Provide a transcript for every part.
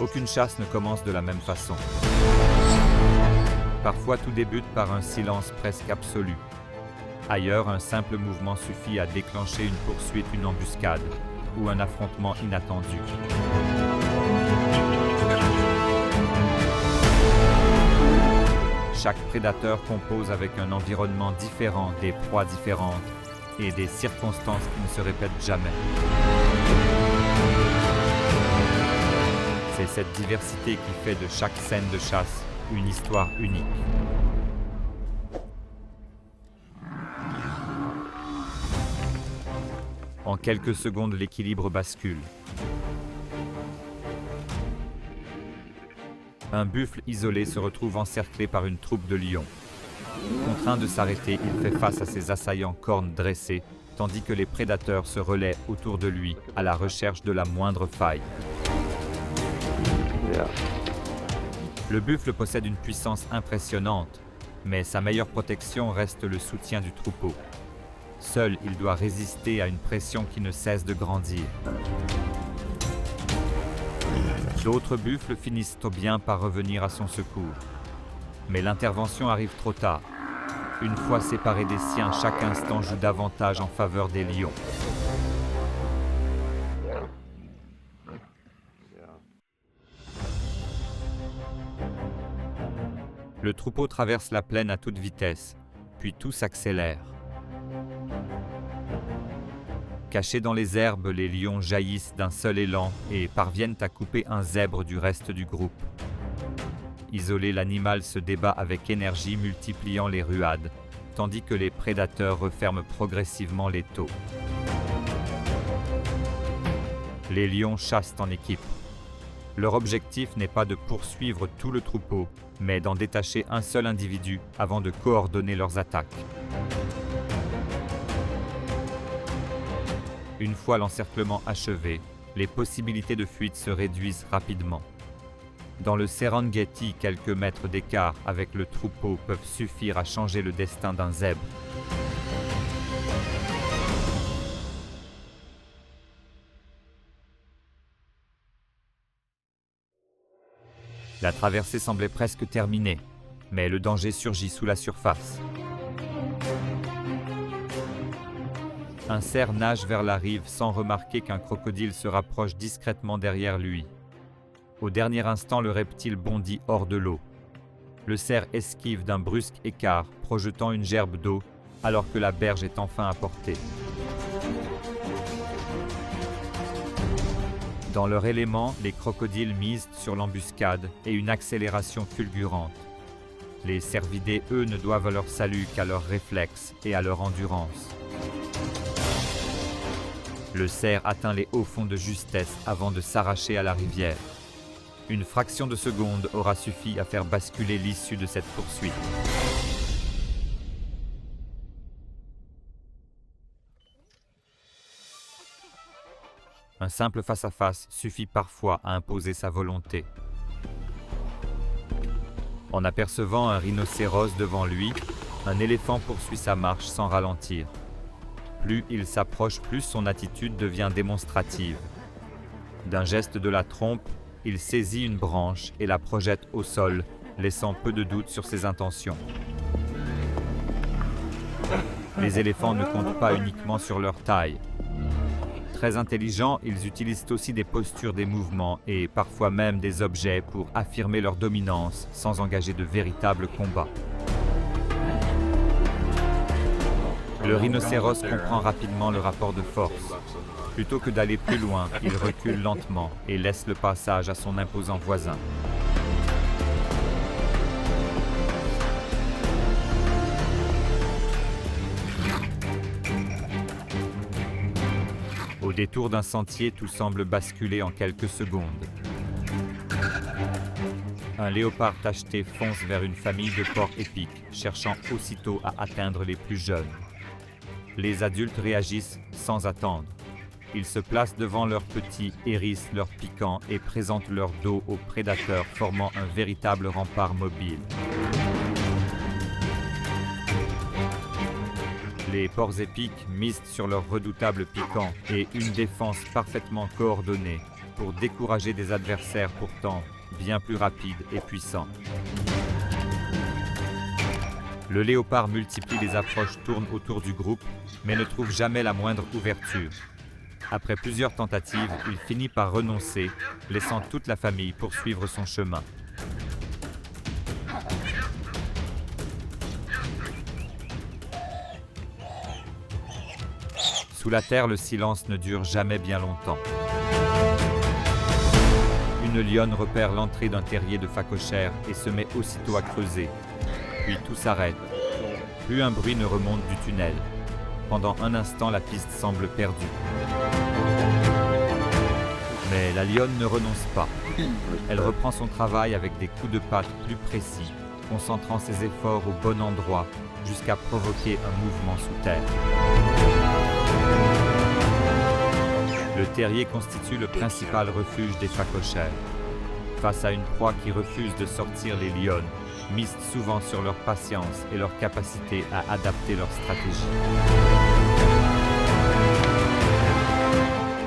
Aucune chasse ne commence de la même façon. Parfois, tout débute par un silence presque absolu. Ailleurs, un simple mouvement suffit à déclencher une poursuite, une embuscade ou un affrontement inattendu. Chaque prédateur compose avec un environnement différent, des proies différentes et des circonstances qui ne se répètent jamais. C'est cette diversité qui fait de chaque scène de chasse une histoire unique. En quelques secondes, l'équilibre bascule. Un buffle isolé se retrouve encerclé par une troupe de lions. Contraint de s'arrêter, il fait face à ses assaillants cornes dressées, tandis que les prédateurs se relaient autour de lui à la recherche de la moindre faille. Le buffle possède une puissance impressionnante, mais sa meilleure protection reste le soutien du troupeau. Seul, il doit résister à une pression qui ne cesse de grandir. D'autres buffles finissent bien par revenir à son secours. Mais l'intervention arrive trop tard. Une fois séparés des siens, chaque instant joue davantage en faveur des lions. Le troupeau traverse la plaine à toute vitesse, puis tout s'accélère. Cachés dans les herbes, les lions jaillissent d'un seul élan et parviennent à couper un zèbre du reste du groupe. Isolé, l'animal se débat avec énergie, multipliant les ruades, tandis que les prédateurs referment progressivement les taux. Les lions chassent en équipe. Leur objectif n'est pas de poursuivre tout le troupeau, mais d'en détacher un seul individu avant de coordonner leurs attaques. Une fois l'encerclement achevé, les possibilités de fuite se réduisent rapidement. Dans le Serengeti, quelques mètres d'écart avec le troupeau peuvent suffire à changer le destin d'un zèbre. La traversée semblait presque terminée, mais le danger surgit sous la surface. Un cerf nage vers la rive sans remarquer qu'un crocodile se rapproche discrètement derrière lui. Au dernier instant, le reptile bondit hors de l'eau. Le cerf esquive d'un brusque écart, projetant une gerbe d'eau, alors que la berge est enfin à portée. Dans leur élément, les crocodiles misent sur l'embuscade et une accélération fulgurante. Les cervidés, eux, ne doivent leur salut qu'à leurs réflexes et à leur endurance. Le cerf atteint les hauts fonds de justesse avant de s'arracher à la rivière. Une fraction de seconde aura suffi à faire basculer l'issue de cette poursuite. Un simple face-à-face suffit parfois à imposer sa volonté. En apercevant un rhinocéros devant lui, un éléphant poursuit sa marche sans ralentir. Plus il s'approche, plus son attitude devient démonstrative. D'un geste de la trompe, il saisit une branche et la projette au sol, laissant peu de doute sur ses intentions. Les éléphants ne comptent pas uniquement sur leur taille. Très intelligents, ils utilisent aussi des postures, des mouvements et parfois même des objets pour affirmer leur dominance sans engager de véritables combats. Le rhinocéros comprend rapidement le rapport de force. Plutôt que d'aller plus loin, il recule lentement et laisse le passage à son imposant voisin. Au détour d'un sentier, tout semble basculer en quelques secondes. Un léopard tacheté fonce vers une famille de porcs épiques, cherchant aussitôt à atteindre les plus jeunes. Les adultes réagissent sans attendre. Ils se placent devant leurs petits, hérissent leurs piquants et présentent leur dos aux prédateurs, formant un véritable rempart mobile. Les porcs épiques misent sur leurs redoutables piquants et une défense parfaitement coordonnée pour décourager des adversaires pourtant bien plus rapides et puissants. Le léopard multiplie les approches, tourne autour du groupe, mais ne trouve jamais la moindre ouverture. Après plusieurs tentatives, il finit par renoncer, laissant toute la famille poursuivre son chemin. Sous la terre, le silence ne dure jamais bien longtemps. Une lionne repère l'entrée d'un terrier de phacochère et se met aussitôt à creuser. Puis tout s'arrête. Plus un bruit ne remonte du tunnel. Pendant un instant, la piste semble perdue. Mais la lionne ne renonce pas. Elle reprend son travail avec des coups de patte plus précis, concentrant ses efforts au bon endroit jusqu'à provoquer un mouvement sous terre. Le terrier constitue le principal refuge des phacochères. Face à une proie qui refuse de sortir, les lionnes misent souvent sur leur patience et leur capacité à adapter leur stratégie.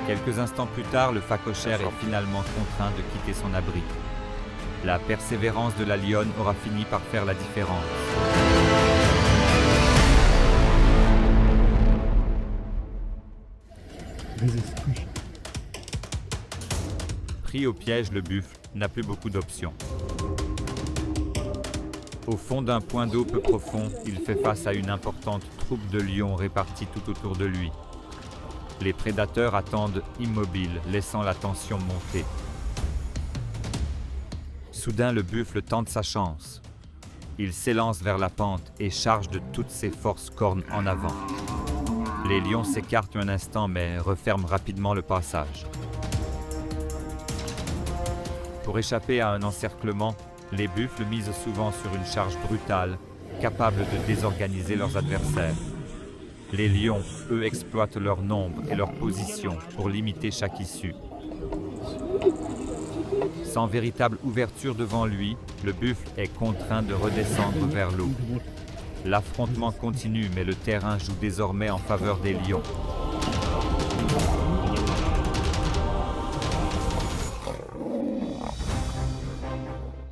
Quelques instants plus tard, le phacochère est finalement contraint de quitter son abri. La persévérance de la lionne aura fini par faire la différence. Pris au piège, le buffle n'a plus beaucoup d'options. Au fond d'un point d'eau peu profond, il fait face à une importante troupe de lions répartis tout autour de lui. Les prédateurs attendent immobiles, laissant la tension monter. Soudain, le buffle tente sa chance. Il s'élance vers la pente et charge de toutes ses forces, cornes en avant. Les lions s'écartent un instant mais referment rapidement le passage. Pour échapper à un encerclement, les buffles misent souvent sur une charge brutale, capable de désorganiser leurs adversaires. Les lions, eux, exploitent leur nombre et leur position pour limiter chaque issue. Sans véritable ouverture devant lui, le buffle est contraint de redescendre vers l'eau. L'affrontement continue, mais le terrain joue désormais en faveur des lions.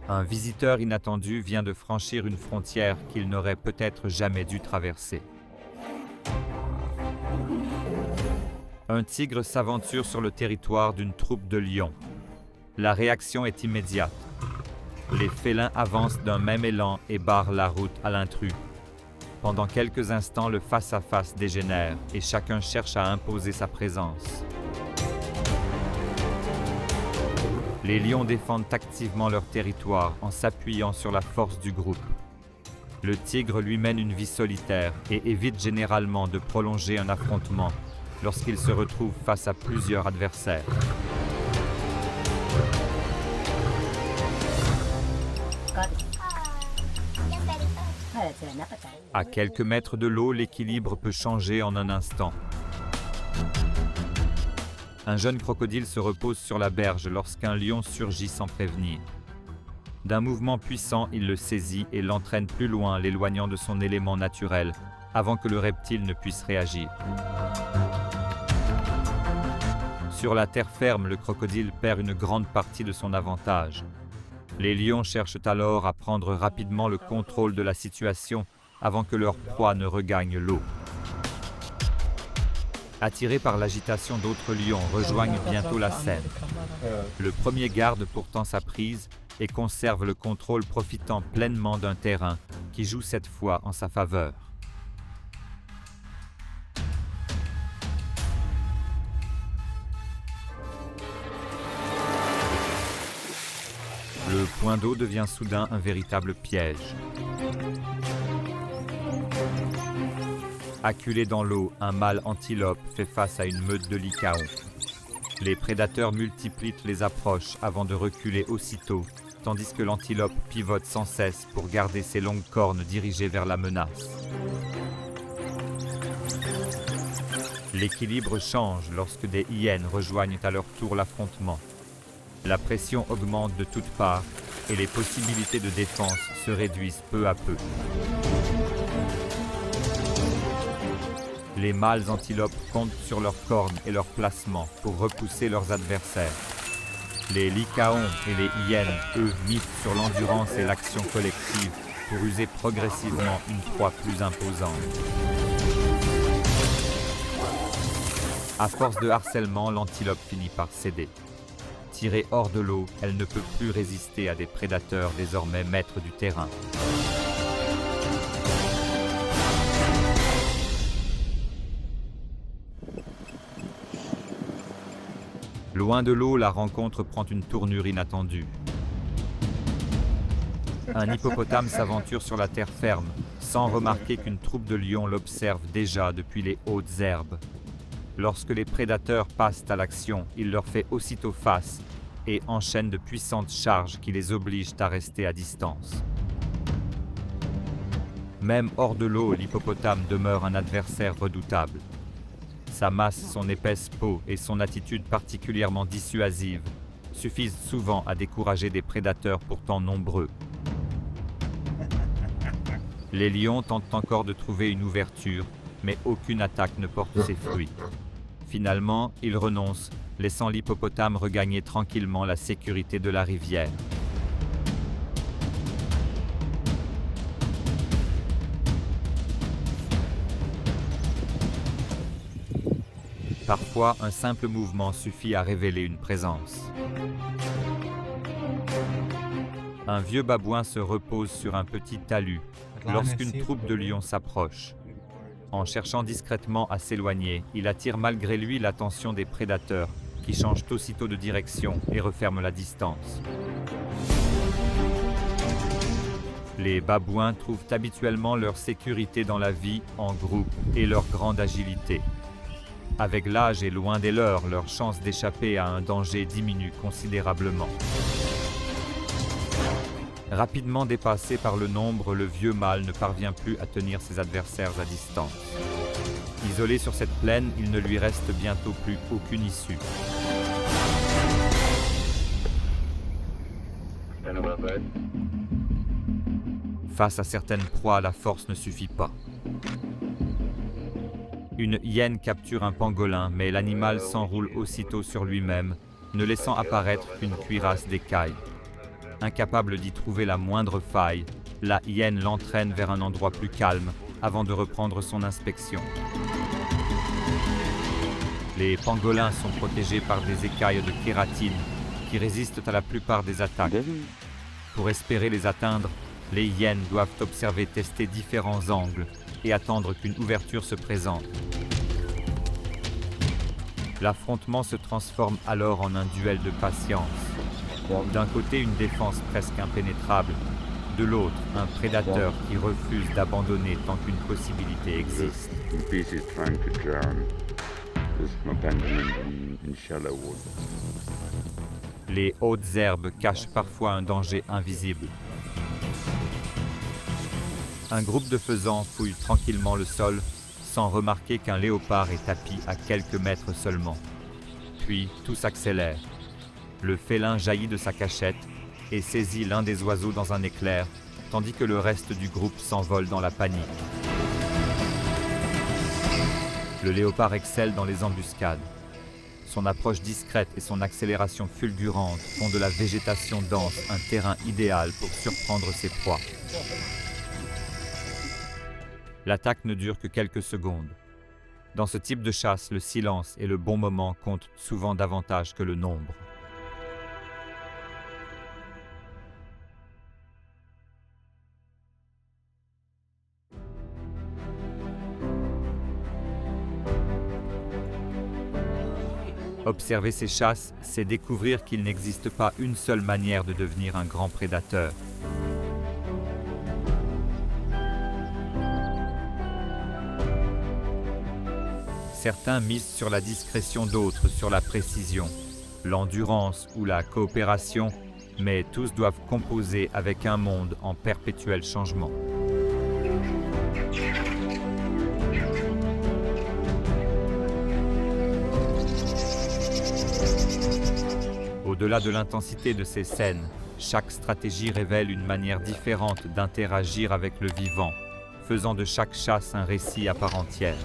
Un visiteur inattendu vient de franchir une frontière qu'il n'aurait peut-être jamais dû traverser. Un tigre s'aventure sur le territoire d'une troupe de lions. La réaction est immédiate. Les félins avancent d'un même élan et barrent la route à l'intrus. Pendant quelques instants, le face-à-face dégénère et chacun cherche à imposer sa présence. Les lions défendent activement leur territoire en s'appuyant sur la force du groupe. Le tigre lui mène une vie solitaire et évite généralement de prolonger un affrontement lorsqu'il se retrouve face à plusieurs adversaires. À quelques mètres de l'eau, l'équilibre peut changer en un instant. Un jeune crocodile se repose sur la berge lorsqu'un lion surgit sans prévenir. D'un mouvement puissant, il le saisit et l'entraîne plus loin, l'éloignant de son élément naturel, avant que le reptile ne puisse réagir. Sur la terre ferme, le crocodile perd une grande partie de son avantage. Les lions cherchent alors à prendre rapidement le contrôle de la situation avant que leur proie ne regagne l'eau. Attirés par l'agitation, d'autres lions rejoignent bientôt la scène. Le premier garde pourtant sa prise et conserve le contrôle, profitant pleinement d'un terrain qui joue cette fois en sa faveur. Le point d'eau devient soudain un véritable piège. Acculé dans l'eau, un mâle antilope fait face à une meute de lycaons. Les prédateurs multiplient les approches avant de reculer aussitôt, tandis que l'antilope pivote sans cesse pour garder ses longues cornes dirigées vers la menace. L'équilibre change lorsque des hyènes rejoignent à leur tour l'affrontement. La pression augmente de toutes parts et les possibilités de défense se réduisent peu à peu. Les mâles antilopes comptent sur leurs cornes et leur placement pour repousser leurs adversaires. Les lycaons et les hyènes, eux, misent sur l'endurance et l'action collective pour user progressivement une proie plus imposante. À force de harcèlement, l'antilope finit par céder. Tirée hors de l'eau, elle ne peut plus résister à des prédateurs désormais maîtres du terrain. Loin de l'eau, la rencontre prend une tournure inattendue. Un hippopotame s'aventure sur la terre ferme, sans remarquer qu'une troupe de lions l'observe déjà depuis les hautes herbes. Lorsque les prédateurs passent à l'action, il leur fait aussitôt face et enchaîne de puissantes charges qui les obligent à rester à distance. Même hors de l'eau, l'hippopotame demeure un adversaire redoutable. Sa masse, son épaisse peau et son attitude particulièrement dissuasive suffisent souvent à décourager des prédateurs pourtant nombreux. Les lions tentent encore de trouver une ouverture, mais aucune attaque ne porte ses fruits. Finalement, ils renoncent, laissant l'hippopotame regagner tranquillement la sécurité de la rivière. Parfois, un simple mouvement suffit à révéler une présence. Un vieux babouin se repose sur un petit talus lorsqu'une troupe de lions s'approche. En cherchant discrètement à s'éloigner, il attire malgré lui l'attention des prédateurs qui changent aussitôt de direction et referment la distance. Les babouins trouvent habituellement leur sécurité dans la vie en groupe et leur grande agilité. Avec l'âge et loin des leurs, leur chance d'échapper à un danger diminue considérablement. Rapidement dépassé par le nombre, le vieux mâle ne parvient plus à tenir ses adversaires à distance. Isolé sur cette plaine, il ne lui reste bientôt plus aucune issue. Face à certaines proies, la force ne suffit pas. Une hyène capture un pangolin, mais l'animal s'enroule aussitôt sur lui-même, ne laissant apparaître qu'une cuirasse d'écailles. Incapable d'y trouver la moindre faille, la hyène l'entraîne vers un endroit plus calme avant de reprendre son inspection. Les pangolins sont protégés par des écailles de kératine qui résistent à la plupart des attaques. Pour espérer les atteindre, les hyènes doivent observer, tester différents angles et attendre qu'une ouverture se présente. L'affrontement se transforme alors en un duel de patience. D'un côté, une défense presque impénétrable, de l'autre, un prédateur qui refuse d'abandonner tant qu'une possibilité existe. Les hautes herbes cachent parfois un danger invisible. Un groupe de faisans fouille tranquillement le sol, sans remarquer qu'un léopard est tapi à quelques mètres seulement. Puis tout s'accélère. Le félin jaillit de sa cachette et saisit l'un des oiseaux dans un éclair, tandis que le reste du groupe s'envole dans la panique. Le léopard excelle dans les embuscades. Son approche discrète et son accélération fulgurante font de la végétation dense un terrain idéal pour surprendre ses proies. L'attaque ne dure que quelques secondes. Dans ce type de chasse, le silence et le bon moment comptent souvent davantage que le nombre. Observer ces chasses, c'est découvrir qu'il n'existe pas une seule manière de devenir un grand prédateur. Certains misent sur la discrétion, d'autres sur la précision, l'endurance ou la coopération, mais tous doivent composer avec un monde en perpétuel changement. Au-delà de l'intensité de ces scènes, chaque stratégie révèle une manière différente d'interagir avec le vivant, faisant de chaque chasse un récit à part entière.